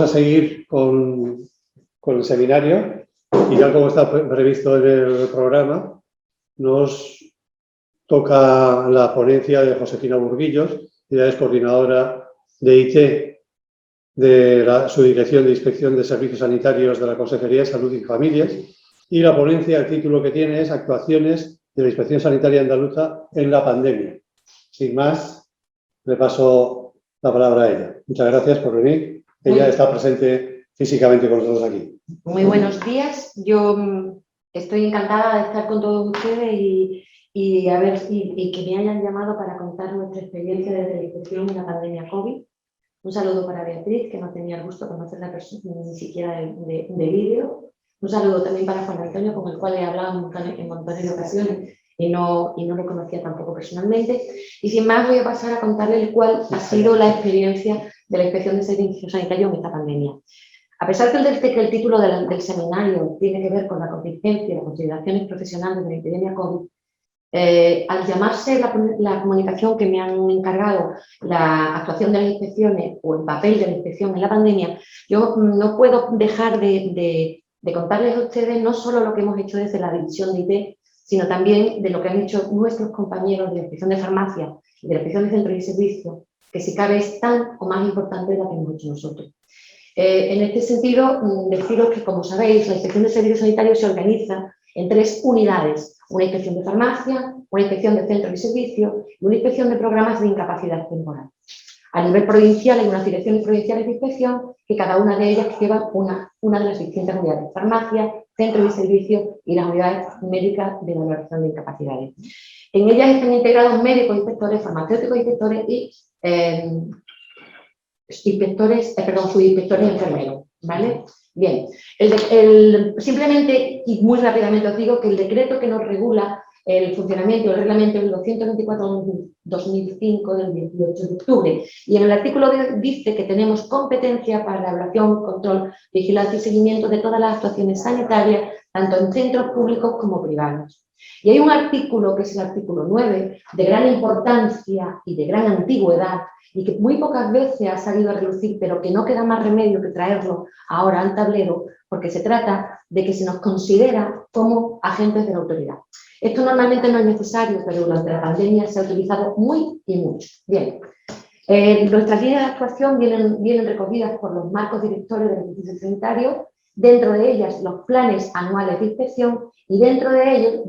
vamos a seguir con el seminario y tal como está previsto en el programa, nos toca la ponencia de Josefina Burguillos, ella es coordinadora de IT de la Subdirección de Inspección de Servicios Sanitarios de la Consejería de Salud y Familias, y la ponencia, el título que tiene es Actuaciones de la Inspección Sanitaria Andaluza en la pandemia. Sin más, le paso la palabra a ella. Muchas gracias por venir. Ella está presente físicamente con nosotros aquí. Muy buenos días. Yo estoy encantada de estar con todos ustedes y que me hayan llamado para contar nuestra experiencia desde la inspección en la pandemia COVID. Un saludo para Beatriz, que no tenía el gusto de conocerla ni siquiera de vídeo. Un saludo también para Juan Antonio, con el cual he hablado en montones de ocasiones y no lo conocía tampoco personalmente. Y sin más voy a pasar a contarles cuál ha sido la experiencia de la Inspección de Servicios Sanitarios en esta pandemia. A pesar que el título del seminario tiene que ver con la contingencia y las consideraciones profesionales de la epidemia COVID, al llamarse la comunicación que me han encargado la actuación de las inspecciones o el papel de la inspección en la pandemia, yo no puedo dejar de contarles a ustedes no solo lo que hemos hecho desde la división de IT, sino también de lo que han hecho nuestros compañeros de la inspección de farmacia y de la inspección de centros y servicios, que si cabe es tan o más importante de la que hemos hecho nosotros. En este sentido, deciros que, como sabéis, la inspección de servicios sanitarios se organiza en 3 unidades: una inspección de farmacia, una inspección de centros y servicios y una inspección de programas de incapacidad temporal. A nivel provincial hay unas direcciones provinciales de inspección que cada una de ellas lleva una de las distintas unidades: farmacia, centros y servicios y las unidades médicas de valoración de incapacidades. En ellas están integrados médicos, inspectores, farmacéuticos, inspectores y subinspectores enfermeros, ¿vale? Bien, simplemente y muy rápidamente os digo que el decreto que nos regula el funcionamiento del reglamento es el 224/2005 del 18 de octubre y en el artículo dice que tenemos competencia para la evaluación, control, vigilancia y seguimiento de todas las actuaciones sanitarias, tanto en centros públicos como privados. Y hay un artículo, que es el artículo 9, de gran importancia y de gran antigüedad, y que muy pocas veces ha salido a relucir, pero que no queda más remedio que traerlo ahora al tablero, porque se trata de que se nos considera como agentes de la autoridad. Esto normalmente no es necesario, pero durante la pandemia se ha utilizado muy y mucho. Bien, nuestras líneas de actuación vienen recogidas por los marcos directores del edificio sanitario, dentro de ellas los planes anuales de inspección y dentro de ellos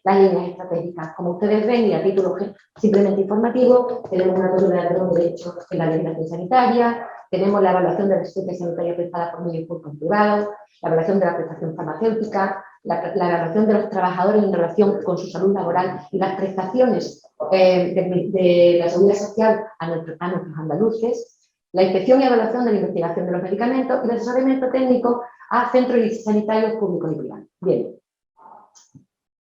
las líneas estratégicas. Como ustedes ven, y a título simplemente informativo, tenemos una evaluación de derechos en la legislación sanitaria, tenemos la evaluación de la asistencia sanitaria prestada por medios públicos privados, la evaluación de la prestación farmacéutica, la evaluación de los trabajadores en relación con su salud laboral y las prestaciones de la seguridad social a nuestros andaluces, la inspección y evaluación de la investigación de los medicamentos y el asesoramiento técnico a centros sanitarios públicos y privados. Bien,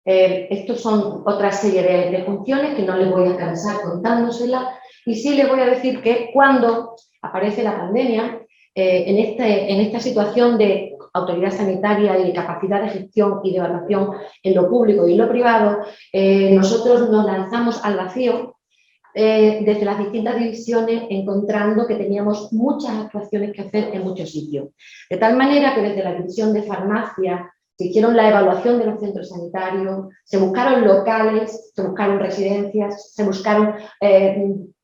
estos son otra serie de funciones que no les voy a cansar contándoselas, y sí les voy a decir que cuando aparece la pandemia, en esta situación de autoridad sanitaria y de capacidad de gestión y de evaluación en lo público y en lo privado, nosotros nos lanzamos al vacío desde las distintas divisiones, encontrando que teníamos muchas actuaciones que hacer en muchos sitios. De tal manera que desde la división de farmacia se hicieron la evaluación de los centros sanitarios, se buscaron locales, se buscaron residencias, se buscaron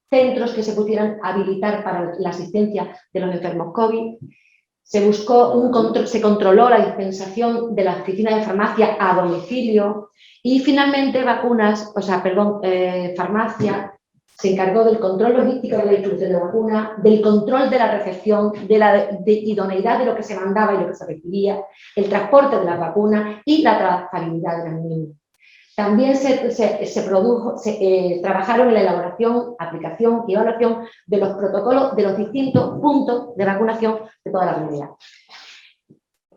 centros que se pudieran habilitar para la asistencia de los enfermos COVID. Se controló la dispensación de la oficina de farmacia a domicilio y finalmente farmacia se encargó del control logístico de la distribución de vacunas, del control de la recepción, de idoneidad de lo que se mandaba y lo que se recibía, el transporte de las vacunas y la trazabilidad de las mismas. También trabajaron en la elaboración, aplicación y evaluación de los protocolos de los distintos puntos de vacunación de toda la comunidad.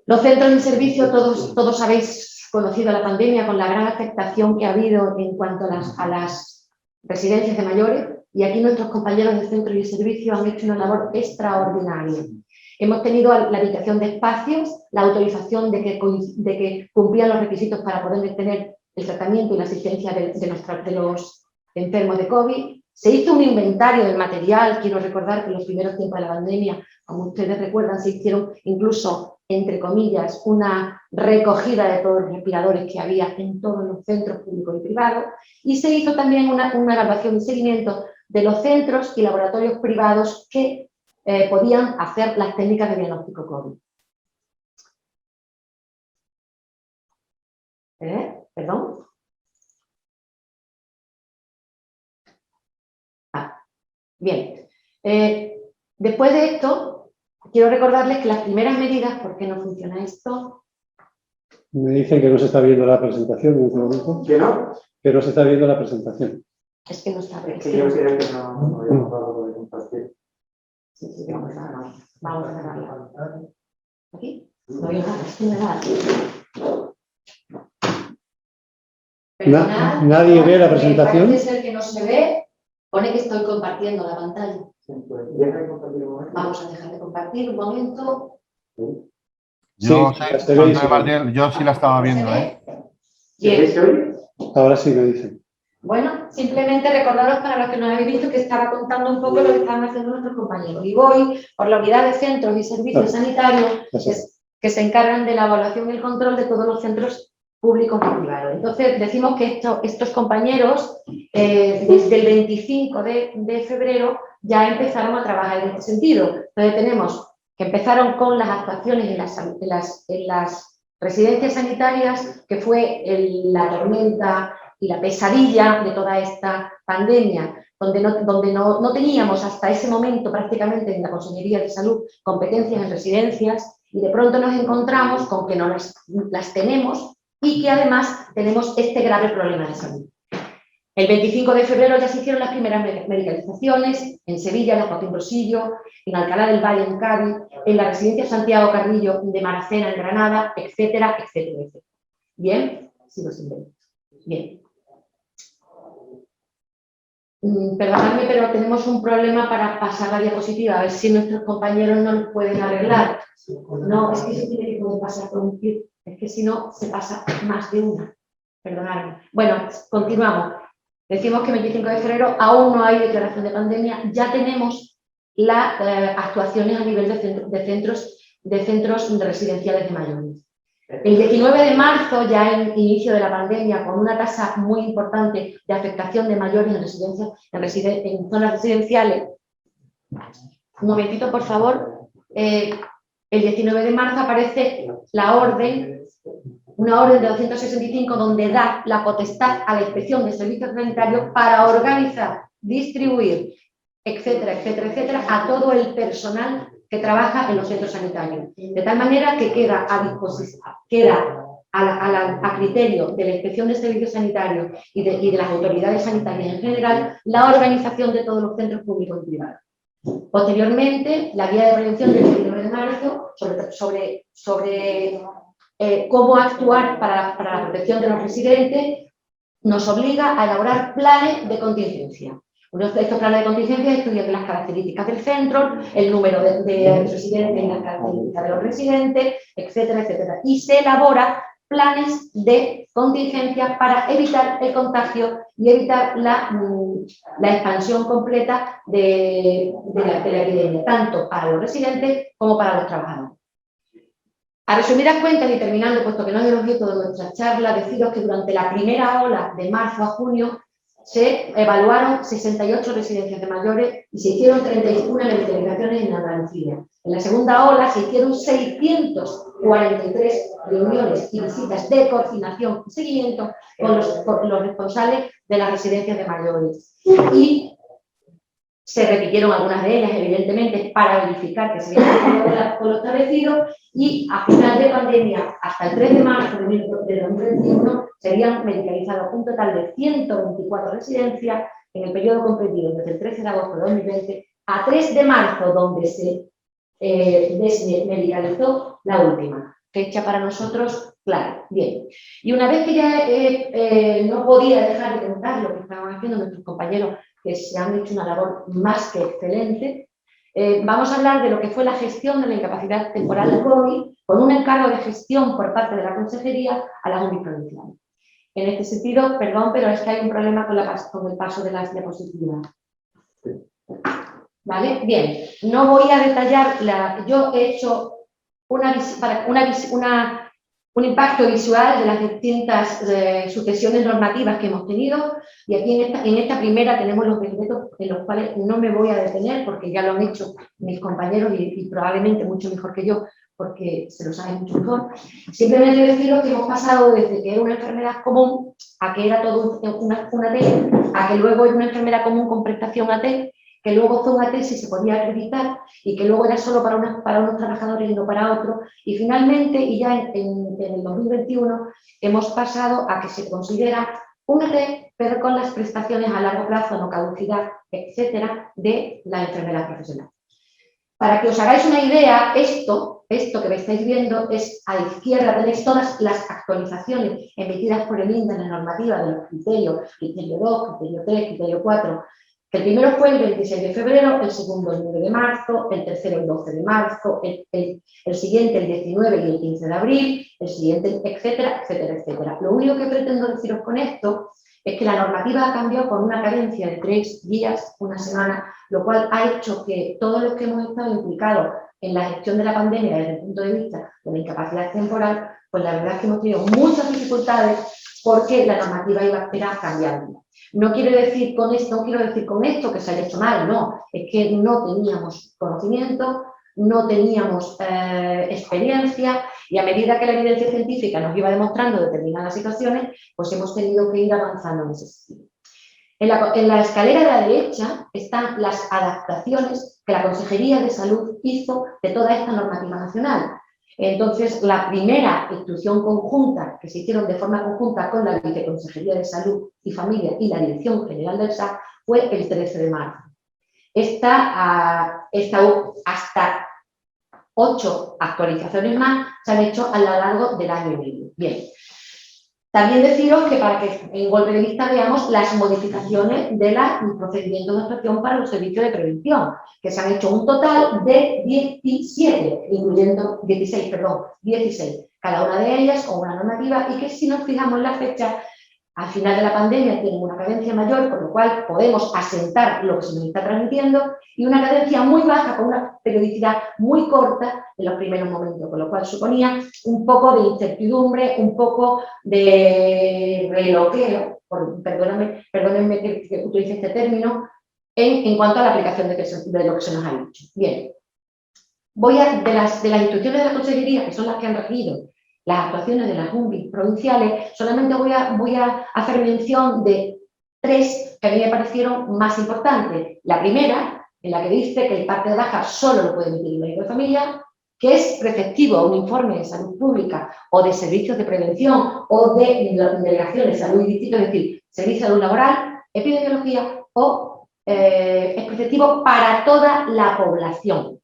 Los centros de servicio, todos habéis conocido la pandemia con la gran afectación que ha habido en cuanto a las residencias de mayores, y aquí nuestros compañeros de centros y servicios han hecho una labor extraordinaria. Hemos tenido la habitación de espacios, la autorización de que cumplían los requisitos para poder tener el tratamiento y la asistencia de los enfermos de COVID. Se hizo un inventario del material. Quiero recordar que en los primeros tiempos de la pandemia, como ustedes recuerdan, se hicieron incluso, entre comillas, una recogida de todos los respiradores que había en todos los centros públicos y privados, y se hizo también una evaluación y seguimiento de los centros y laboratorios privados que podían hacer las técnicas de diagnóstico COVID. ¿Perdón? Bien. Después de esto, quiero recordarles que las primeras medidas, ¿por qué no funciona esto? Me dicen que no se está viendo la presentación en este momento. ¿Que no? Que no se está viendo la presentación. Es que no está bien. Es que yo creo que no habíamos dado de compartir. Sí, vamos a cerrarla. ¿Aquí? No veo nada, es que me da. ¿Nadie ve la presentación? Parece ser que no se ve. Pone que estoy compartiendo la pantalla. Deja de compartir un momento. Vamos a dejar de compartir un momento. Yo, Sí, sé, se ve y se ve. Martín, yo sí la estaba viendo, ¿eh? Bien. ¿Se oye? Ahora sí me dicen. Bueno, simplemente recordaros para los que no habéis visto que estaba contando un poco lo que estaban haciendo nuestros compañeros. Y voy por la unidad de centros y servicios sanitarios que se encargan de la evaluación y el control de todos los centros públicos y privados. Entonces, decimos que estos compañeros, desde el 25 de febrero, ya empezaron a trabajar en este sentido. Entonces, tenemos que empezaron con las actuaciones en las residencias sanitarias, que fue la tormenta y la pesadilla de toda esta pandemia, donde no teníamos hasta ese momento prácticamente en la Consejería de Salud competencias en residencias, y de pronto nos encontramos con que no las tenemos y que además tenemos este grave problema de salud. El 25 de febrero ya se hicieron las primeras medicalizaciones en Sevilla, en la Joaquín Rosillo, en Alcalá del Valle, en Cádiz, en la residencia Santiago Carrillo de Maracena, en Granada, etcétera, etcétera, etcétera. Bien, sigo sin ver. Bien. Perdonadme, pero tenemos un problema para pasar la diapositiva, a ver si nuestros compañeros no lo pueden arreglar. No, es que se tiene que poder pasar por un clip, es que si no se pasa más de una. Perdonadme. Bueno, continuamos. Decimos que el 25 de febrero aún no hay declaración de pandemia, ya tenemos las actuaciones a nivel de centros residenciales de mayores. El 19 de marzo, ya en inicio de la pandemia, con una tasa muy importante de afectación de mayores en zonas residenciales. Un momentito, por favor. El 19 de marzo aparece una orden de 265 donde da la potestad a la Inspección de Servicios Sanitarios para organizar, distribuir, etcétera, etcétera, etcétera, a todo el personal que trabaja en los centros sanitarios. De tal manera que queda a criterio de la Inspección de Servicios Sanitarios y de las autoridades sanitarias en general la organización de todos los centros públicos y privados. Posteriormente, la guía de prevención del 19 de marzo sobre cómo actuar para la protección de los residentes nos obliga a elaborar planes de contingencia. Uno de estos planes de contingencia estudian las características del centro, el número de residentes, las características de los residentes, etcétera, etcétera. Y se elabora planes de contingencia para evitar el contagio y evitar la expansión completa de la epidemia, tanto para los residentes como para los trabajadores. A resumidas cuentas y terminando, puesto que no es el objeto de nuestra charla, deciros que durante la primera ola de marzo a junio se evaluaron 68 residencias de mayores y se hicieron 31 medicalizaciones en Andalucía. En la segunda ola se hicieron 643 reuniones y visitas de coordinación y seguimiento con los responsables de las residencias de mayores. Y se repitieron algunas de ellas, evidentemente, para verificar que se había cumplido con lo establecido, y a final de pandemia, hasta el 3 de marzo de 2021, serían medicalizados un total de 124 residencias en el periodo comprendido desde el 13 de agosto de 2020 a 3 de marzo, donde se desmedicalizó la última. Fecha para nosotros, claro. Bien. Y una vez que ya no podía dejar de contar lo que estaban haciendo nuestros compañeros, que se han hecho una labor más que excelente, vamos a hablar de lo que fue la gestión de la incapacidad temporal de COVID, con un encargo de gestión por parte de la Consejería a las UMI provinciales. En este sentido, perdón, pero es que hay un problema con el paso de las diapositivas. ¿Vale? Bien, no voy a detallar, yo he hecho un impacto visual de las distintas sucesiones normativas que hemos tenido, y aquí en esta primera tenemos los decretos en los cuales no me voy a detener porque ya lo han hecho mis compañeros y probablemente mucho mejor que yo, porque se lo saben mucho mejor. Simplemente deciros que hemos pasado desde que era una enfermedad común a que era todo una T, a que luego era una enfermedad común con prestación AT, que luego fue una tesis se podía acreditar y que luego era solo para unos trabajadores y no para otros, y finalmente, y ya en el 2021, hemos pasado a que se considera una T, pero con las prestaciones a largo plazo, no caducidad, etcétera, de la enfermedad profesional. Para que os hagáis una idea, esto que me estáis viendo es a la izquierda, tenéis todas las actualizaciones emitidas por el INDE en la normativa de los criterios, criterio 2, criterio 3, criterio 4, que el primero fue el 26 de febrero, el segundo el 9 de marzo, el tercero el 12 de marzo, el siguiente el 19 y el 15 de abril, el siguiente, etcétera, etcétera, etcétera. Lo único que pretendo deciros con esto es que la normativa ha cambiado con una cadencia de 3 días, una semana, lo cual ha hecho que todos los que hemos estado implicados en la gestión de la pandemia desde el punto de vista de la incapacidad temporal, pues la verdad es que hemos tenido muchas dificultades porque la normativa era cambiando. No quiero decir con esto que se haya hecho mal, no, es que no teníamos conocimiento, no teníamos experiencia, y a medida que la evidencia científica nos iba demostrando determinadas situaciones, pues hemos tenido que ir avanzando en ese sentido. En la escalera de la derecha están las adaptaciones que la Consejería de Salud hizo de toda esta normativa nacional. Entonces, la primera instrucción conjunta que se hicieron de forma conjunta con la Viceconsejería de Salud y Familia y la Dirección General del SAC fue el 13 de marzo. Hasta 8 actualizaciones más se han hecho a lo largo del año y medio. Bien. También deciros que para que en golpe de vista veamos las modificaciones de los procedimientos de actuación para los servicios de prevención, que se han hecho un total de 16, cada una de ellas con una normativa, y que si nos fijamos en la fecha, al final de la pandemia tienen una cadencia mayor, con lo cual podemos asentar lo que se nos está transmitiendo, y una cadencia muy baja, con una periodicidad muy corta en los primeros momentos, con lo cual suponía un poco de incertidumbre, un poco de reloqueo, perdónenme que utilice este término, en cuanto a la aplicación de lo que se nos ha dicho. Bien, de las instrucciones de la Consejería, que son las que han regido las actuaciones de las UMBI provinciales, solamente voy a hacer mención de 3 que a mí me parecieron más importantes. La primera, en la que dice que el parte de baja solo lo puede emitir el médico de familia, que es preceptivo un informe de salud pública o de servicios de prevención o de delegaciones de salud y distrito, es decir, servicio de salud laboral, epidemiología, o es preceptivo para toda la población.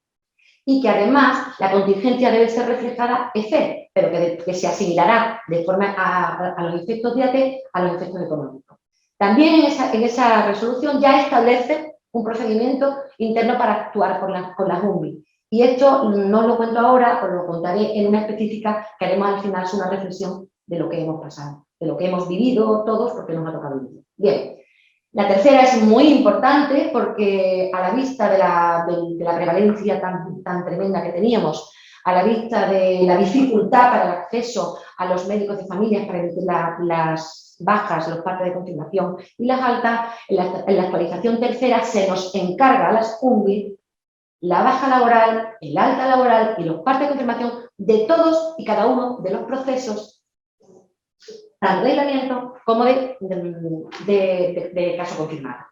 Y que además la contingencia debe ser reflejada EFE, pero que se asimilará de forma a los efectos de AT a los efectos económicos. También en esa resolución ya establece un procedimiento interno para actuar con las UMBI. Y esto no lo cuento ahora, os lo contaré en una específica que haremos al final, es una reflexión de lo que hemos pasado, de lo que hemos vivido todos, porque nos ha tocado vivir. Bien. La tercera es muy importante porque a la vista de la prevalencia tan tremenda que teníamos, a la vista de la dificultad para el acceso a los médicos de familias para emitir las bajas, los partes de confirmación y las altas, en la actualización tercera se nos encarga a las UMBI la baja laboral, el alta laboral y los partes de confirmación de todos y cada uno de los procesos, tanto de aislamiento como de caso confirmado.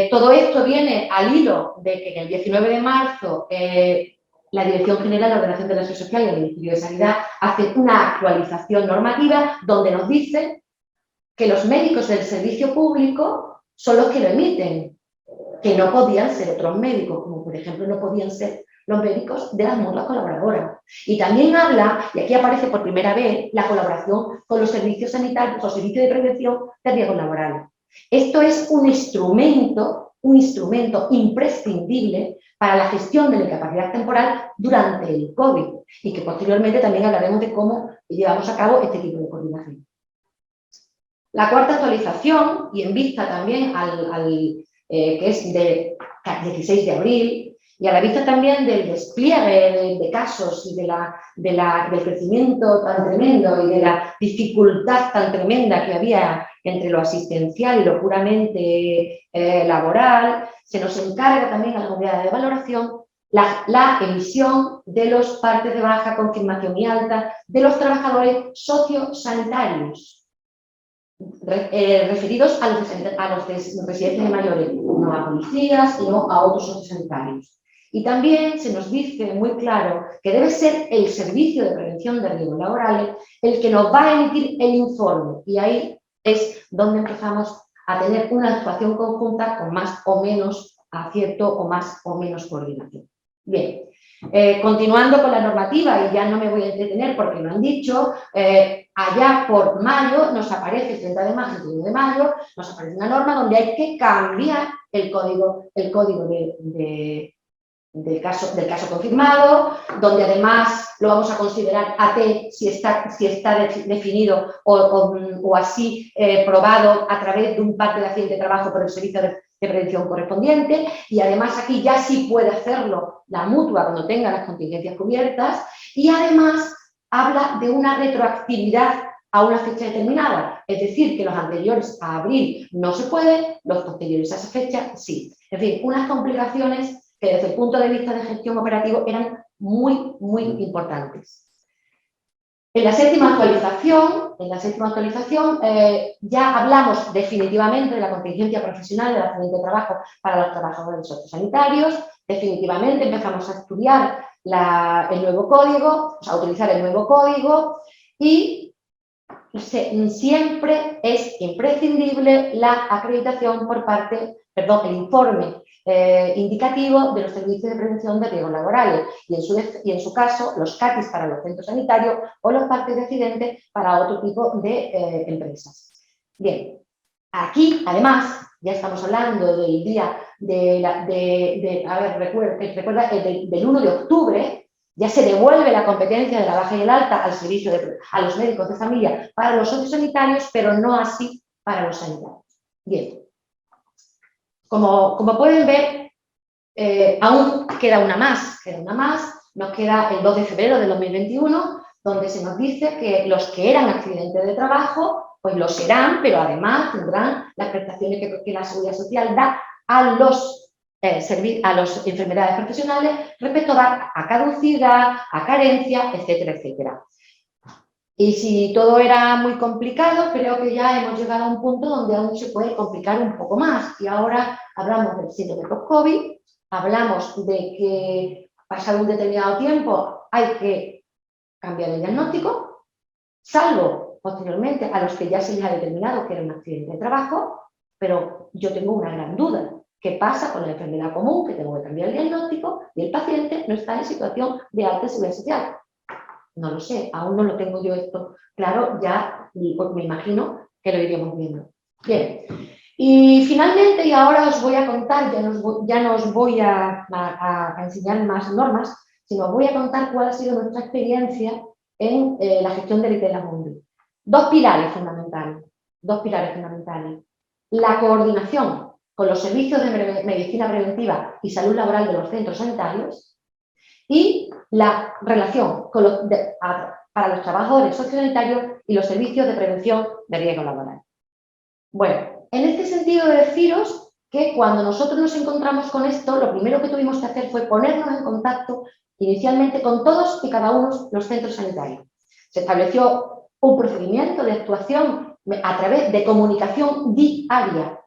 Todo esto viene al hilo de que el 19 de marzo la Dirección General de Ordenación de la Seguridad Social y el Ministerio de Sanidad hace una actualización normativa donde nos dice que los médicos del servicio público son los que lo emiten, que no podían ser otros médicos, como por ejemplo no podían ser los médicos de las mutuas colaboradoras. Y también habla, y aquí aparece por primera vez, la colaboración con los servicios sanitarios o servicios de prevención de riesgos laborales. Esto es un instrumento imprescindible para la gestión de la incapacidad temporal durante el COVID, y que posteriormente también hablaremos de cómo llevamos a cabo este tipo de coordinación. La cuarta actualización, y en vista también que es de 16 de abril, y a la vista también del despliegue de casos y del crecimiento tan tremendo y de la dificultad tan tremenda que había entre lo asistencial y lo puramente laboral, se nos encarga también a la unidad de valoración la emisión de los partes de baja, confirmación y alta de los trabajadores sociosanitarios referidos a los residentes de mayores, no a policías, sino a otros sociosanitarios. Y también se nos dice muy claro que debe ser el Servicio de Prevención de Riesgos Laborales el que nos va a emitir el informe, y ahí es donde empezamos a tener una actuación conjunta con más o menos acierto o más o menos coordinación. Bien, continuando con la normativa, y ya no me voy a entretener porque lo han dicho, allá por mayo nos aparece, el 30 de mayo, el 31 de mayo, nos aparece una norma donde hay que cambiar el código del caso confirmado, donde además lo vamos a considerar AT si está definido o así probado a través de un parte de accidente de trabajo por el servicio de prevención correspondiente, y además aquí ya sí puede hacerlo la mutua cuando tenga las contingencias cubiertas, y además habla de una retroactividad a una fecha determinada, es decir, que los anteriores a abril no se puede, los posteriores a esa fecha sí. En fin, unas complicaciones que desde el punto de vista de gestión operativo eran muy, muy importantes. En la séptima actualización ya hablamos definitivamente de la contingencia profesional del accidente de trabajo para los trabajadores sociosanitarios. Definitivamente empezamos a estudiar el nuevo código, a utilizar el nuevo código, y siempre es imprescindible la acreditación el informe indicativo de los servicios de prevención de riesgos laborales, y en su caso los CATIs para los centros sanitarios o los partes de accidente para otro tipo de empresas. Bien, aquí además ya estamos hablando del día del 1 de octubre, ya se devuelve la competencia de la baja y el alta a los médicos de familia para los sociosanitarios, pero no así para los sanitarios. Bien. Como pueden ver, aún queda una más, nos queda el 2 de febrero de 2021, donde se nos dice que los que eran accidentes de trabajo, pues lo serán, pero además tendrán las prestaciones que la Seguridad Social da a las enfermedades profesionales respecto a caducidad, a carencia, etcétera, etcétera. Y si todo era muy complicado, creo que ya hemos llegado a un punto donde aún se puede complicar un poco más. Y ahora hablamos del síndrome post-COVID, hablamos de que pasado un determinado tiempo hay que cambiar el diagnóstico, salvo posteriormente a los que ya se les ha determinado que era un accidente de trabajo, pero yo tengo una gran duda. ¿Qué pasa con la enfermedad común, que tengo que cambiar el diagnóstico y el paciente no está en situación de alta seguridad social? No lo sé, aún no lo tengo yo esto claro, ya me imagino que lo iríamos viendo. Bien, y finalmente, y ahora os voy a contar, ya no os voy a enseñar más normas, sino os voy a contar cuál ha sido nuestra experiencia en la gestión del ITELA Mundi. Dos pilares fundamentales. La coordinación con los servicios de medicina preventiva y salud laboral de los centros sanitarios, y la relación para los trabajadores sociosanitarios y los servicios de prevención de riesgo laboral. Bueno, en este sentido de deciros que cuando nosotros nos encontramos con esto, lo primero que tuvimos que hacer fue ponernos en contacto inicialmente con todos y cada uno de los centros sanitarios. Se estableció un procedimiento de actuación a través de comunicación diaria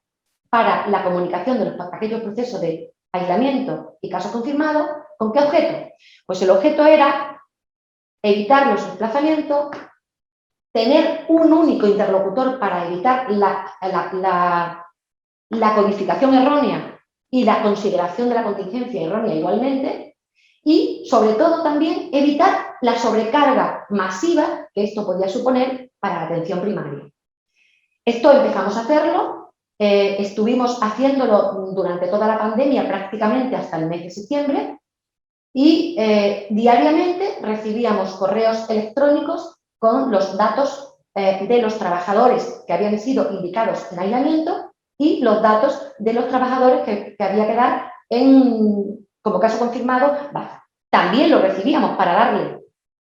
para la comunicación de aquellos procesos de aislamiento y casos confirmados. ¿Con qué objeto? Pues el objeto era evitar los desplazamientos, tener un único interlocutor para evitar la codificación errónea y la consideración de la contingencia errónea igualmente, y sobre todo también evitar la sobrecarga masiva que esto podía suponer para la atención primaria. Esto empezamos a hacerlo, estuvimos haciéndolo durante toda la pandemia prácticamente hasta el mes de septiembre, y diariamente recibíamos correos electrónicos con los datos de los trabajadores que habían sido indicados en aislamiento y los datos de los trabajadores que había que dar como caso confirmado baja. También lo recibíamos para darle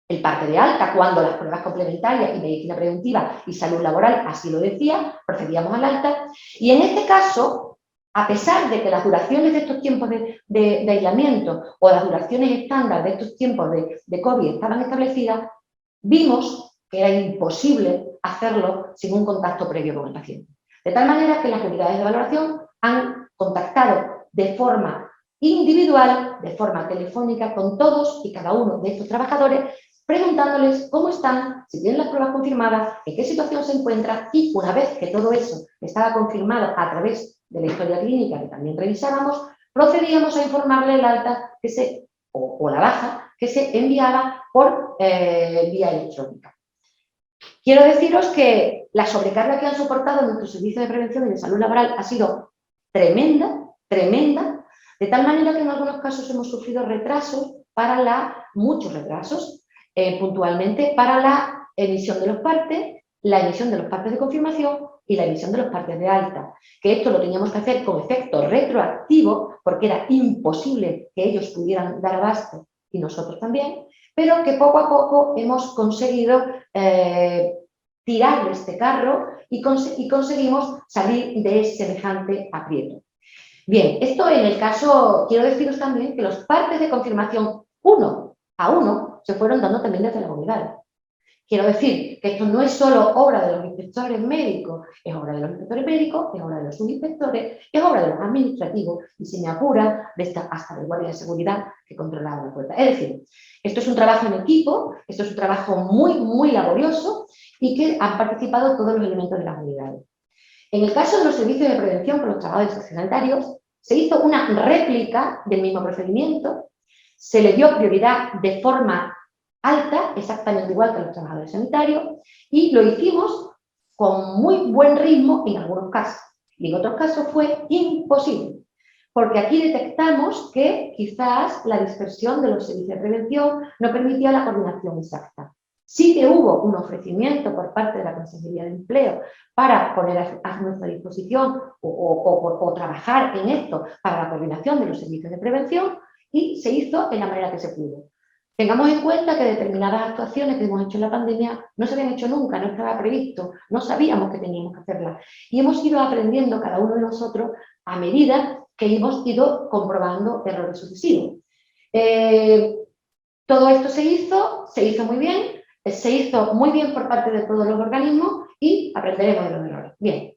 el parte de alta cuando las pruebas complementarias y medicina preventiva y salud laboral así lo decía, procedíamos al alta. Y en este caso, a pesar de que las duraciones de estos tiempos de aislamiento o las duraciones estándar de estos tiempos de COVID estaban establecidas, vimos que era imposible hacerlo sin un contacto previo con el paciente. De tal manera que las unidades de valoración han contactado de forma individual, de forma telefónica, con todos y cada uno de estos trabajadores, preguntándoles cómo están, si tienen las pruebas confirmadas, en qué situación se encuentran, y una vez que todo eso estaba confirmado a través de la historia clínica que también revisábamos, procedíamos a informarle el alta o la baja que se enviaba por vía electrónica. Quiero deciros que la sobrecarga que han soportado nuestros servicios de prevención y de salud laboral ha sido tremenda, tremenda, de tal manera que en algunos casos hemos sufrido retrasos muchos retrasos, puntualmente para la emisión de los partes, la emisión de los partes de confirmación y la emisión de los partes de alta. Que esto lo teníamos que hacer con efecto retroactivo porque era imposible que ellos pudieran dar abasto y nosotros también, pero que poco a poco hemos conseguido tirar de este carro y conseguimos salir de semejante aprieto. Bien, esto en el caso, quiero deciros también que los partes de confirmación uno a uno se fueron dando también desde la unidad. Quiero decir que esto no es solo obra de los inspectores médicos, es obra de los inspectores médicos, es obra de los subinspectores, es obra de los administrativos y se me apura hasta de guardia de seguridad que controlaba la puerta. Es decir, esto es un trabajo en equipo, esto es un trabajo muy, muy laborioso y que han participado todos los elementos de las unidades. En el caso de los servicios de prevención con los trabajadores sanitarios, se hizo una réplica del mismo procedimiento, se le dio prioridad de forma alta, exactamente igual que a los trabajadores sanitarios, y lo hicimos con muy buen ritmo en algunos casos. Y en otros casos fue imposible, porque aquí detectamos que quizás la dispersión de los servicios de prevención no permitía la coordinación exacta. Sí que hubo un ofrecimiento por parte de la Consejería de Empleo para poner a nuestra disposición o trabajar en esto para la coordinación de los servicios de prevención y se hizo en la manera que se pudo. Tengamos en cuenta que determinadas actuaciones que hemos hecho en la pandemia no se habían hecho nunca, no estaba previsto, no sabíamos que teníamos que hacerlas. Y hemos ido aprendiendo cada uno de nosotros a medida que hemos ido comprobando errores sucesivos. Todo esto se hizo muy bien. Se hizo muy bien por parte de todos los organismos y aprenderemos de los errores. Bien.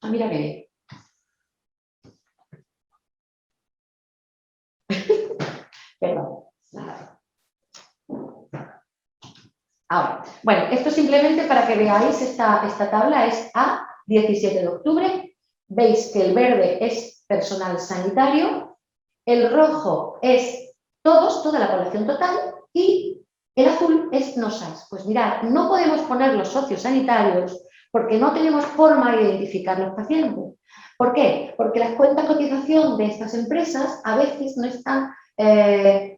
Mira que perdón. Ahora, bueno, esto simplemente para que veáis esta tabla es a 17 de octubre. Veis que el verde es personal sanitario, el rojo es toda la población total y el azul es NOSAS. Pues mirad, no podemos poner los socios sanitarios porque no tenemos forma de identificar los pacientes. ¿Por qué? Porque las cuentas de cotización de estas empresas a veces no están,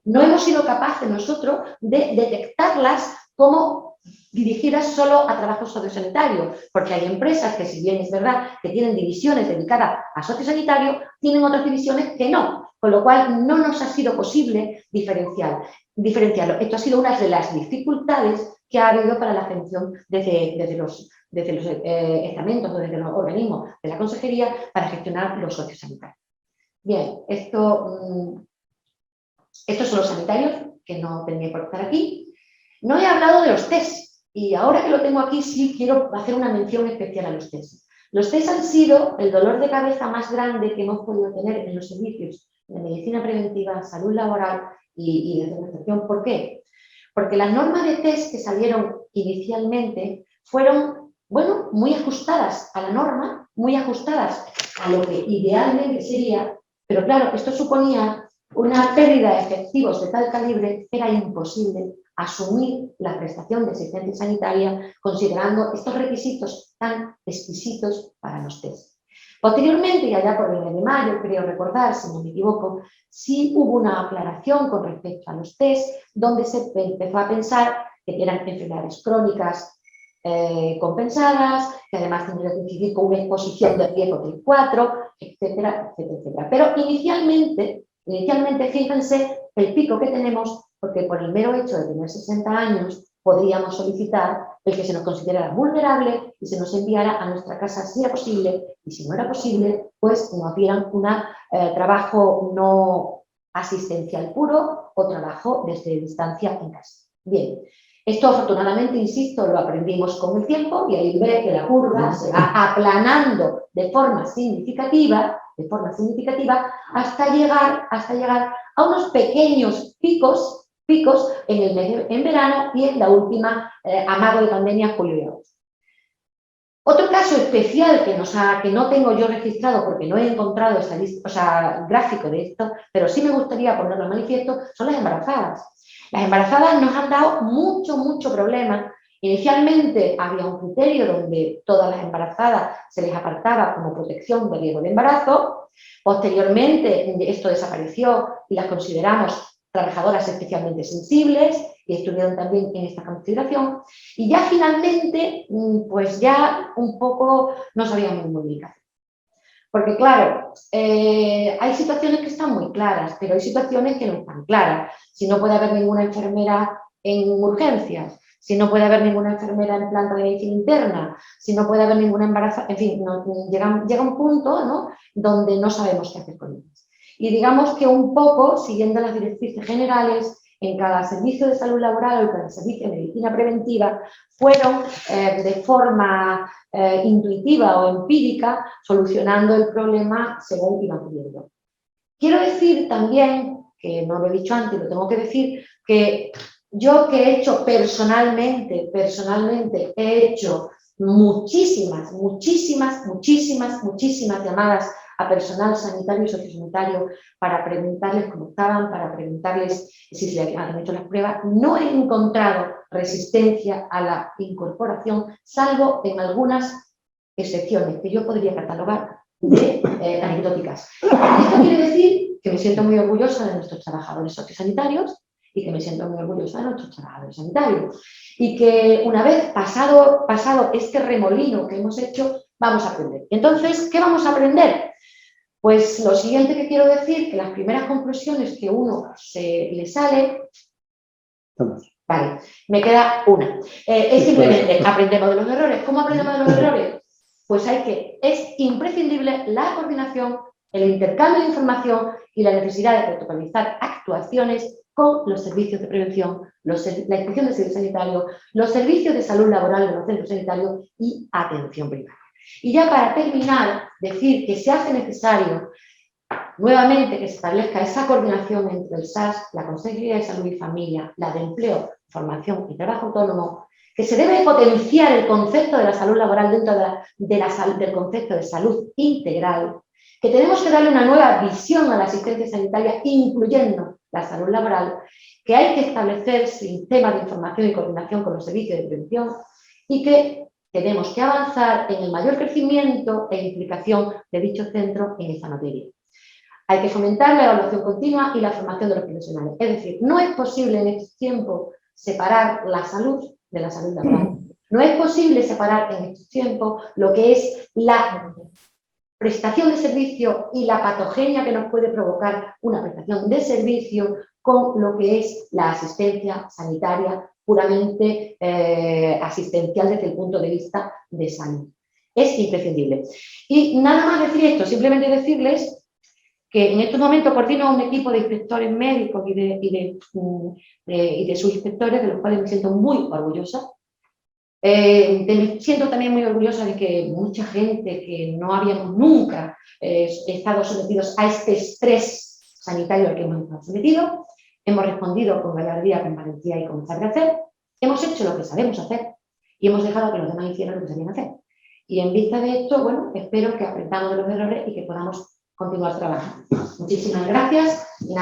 no hemos sido capaces nosotros de detectarlas como dirigidas solo a trabajos sociosanitarios, porque hay empresas que, si bien es verdad que tienen divisiones dedicadas a sociosanitarios, tienen otras divisiones que no, con lo cual no nos ha sido posible diferenciarlo. Esto ha sido una de las dificultades que ha habido para la gestión desde los estamentos o desde los organismos de la Consejería para gestionar los sociosanitarios. Bien, estos son los sanitarios, que no tendría por estar aquí. No he hablado de los test. Y ahora que lo tengo aquí, sí quiero hacer una mención especial a los test. Los test han sido el dolor de cabeza más grande que hemos podido tener en los servicios de medicina preventiva, salud laboral y de administración. ¿Por qué? Porque las normas de test que salieron inicialmente fueron, bueno, muy ajustadas a la norma, muy ajustadas a lo que idealmente sería, pero claro, esto suponía una pérdida de efectivos de tal calibre que era imposible asumir la prestación de asistencia sanitaria considerando estos requisitos tan exquisitos para los test. Posteriormente, y allá por el mes de mayo, creo recordar, si no me equivoco, sí hubo una aclaración con respecto a los test, donde se empezó a pensar que eran enfermedades crónicas compensadas, que además tendrían que coincidir con una exposición de riesgo del 4, etcétera, etcétera, etcétera. Pero inicialmente, fíjense el pico que tenemos, porque por el mero hecho de tener 60 años podríamos solicitar el que se nos considerara vulnerable y se nos enviara a nuestra casa si era posible, y si no era posible, pues nos dieran un trabajo no asistencial puro o trabajo desde distancia en casa. Bien, esto afortunadamente, insisto, lo aprendimos con el tiempo y ahí ve que la curva se va aplanando de forma significativa hasta llegar a unos pequeños picos en verano y en la última amago de pandemia, julio y agosto. Otro caso especial que no tengo yo registrado porque no he encontrado gráfico de esto, pero sí me gustaría ponerlo en manifiesto, son las embarazadas. Las embarazadas nos han dado mucho problema. Inicialmente había un criterio donde todas las embarazadas se les apartaba como protección de riesgo de embarazo. Posteriormente esto desapareció y las consideramos trabajadoras especialmente sensibles y estuvieron también en esta consideración. Y ya finalmente, pues ya un poco no sabíamos muy bien qué hacer. Porque claro, hay situaciones que están muy claras, pero hay situaciones que no están claras. Si no puede haber ninguna enfermera en urgencias, si no puede haber ninguna enfermera en planta de medicina interna, si no puede haber ninguna embarazada, en fin, llega un punto, ¿no?, donde no sabemos qué hacer con ellas. Y digamos que un poco, siguiendo las directrices generales, en cada servicio de salud laboral o cada servicio de medicina preventiva, fueron de forma intuitiva o empírica solucionando el problema según iban viendo. Quiero decir también, que no lo he dicho antes, lo tengo que decir, que yo que he hecho personalmente he hecho muchísimas llamadas a personal sanitario y sociosanitario para preguntarles cómo estaban, para preguntarles si se le habían hecho las pruebas. No he encontrado resistencia a la incorporación, salvo en algunas excepciones que yo podría catalogar de anecdóticas. Esto quiere decir que me siento muy orgullosa de nuestros trabajadores sociosanitarios y que me siento muy orgullosa de nuestros trabajadores sanitarios. Y que una vez pasado este remolino que hemos hecho, vamos a aprender. Entonces, ¿qué vamos a aprender? Pues lo siguiente que quiero decir, que las primeras conclusiones que uno le sale... Vale, me queda una. Es simplemente aprendemos de los errores. ¿Cómo aprendemos de los errores? Pues es imprescindible la coordinación, el intercambio de información y la necesidad de protocolizar actuaciones con los servicios de prevención, la inspección de servicios sanitarios, los servicios de salud laboral de los centros sanitarios y atención primaria. Y ya para terminar, decir que se hace necesario nuevamente que se establezca esa coordinación entre el SAS, la Consejería de Salud y Familia, la de Empleo, Formación y Trabajo Autónomo, que se debe potenciar el concepto de la salud laboral dentro del concepto de salud integral, que tenemos que darle una nueva visión a la asistencia sanitaria, incluyendo la salud laboral, que hay que establecer sistemas de información y coordinación con los servicios de prevención y que tenemos que avanzar en el mayor crecimiento e implicación de dicho centro en esta materia. Hay que fomentar la evaluación continua y la formación de los profesionales. Es decir, no es posible en este tiempo separar la salud de la salud laboral. No es posible separar en estos tiempos lo que es la prestación de servicio y la patogenia que nos puede provocar una prestación de servicio con lo que es la asistencia sanitaria puramente asistencial desde el punto de vista de salud. Es imprescindible. Y nada más decir esto, simplemente decirles que en estos momentos coordino un equipo de inspectores médicos y de subinspectores, de los cuales me siento muy orgullosa. Me siento también muy orgullosa de que mucha gente que no habíamos nunca estado sometidos a este estrés sanitario al que hemos estado sometidos, hemos respondido con gallardía, con valentía y con saber hacer, hemos hecho lo que sabemos hacer y hemos dejado que los demás hicieran lo que sabían hacer. Y en vista de esto, bueno, espero que aprendamos de los errores y que podamos continuar trabajando. Muchísimas gracias. Y nada.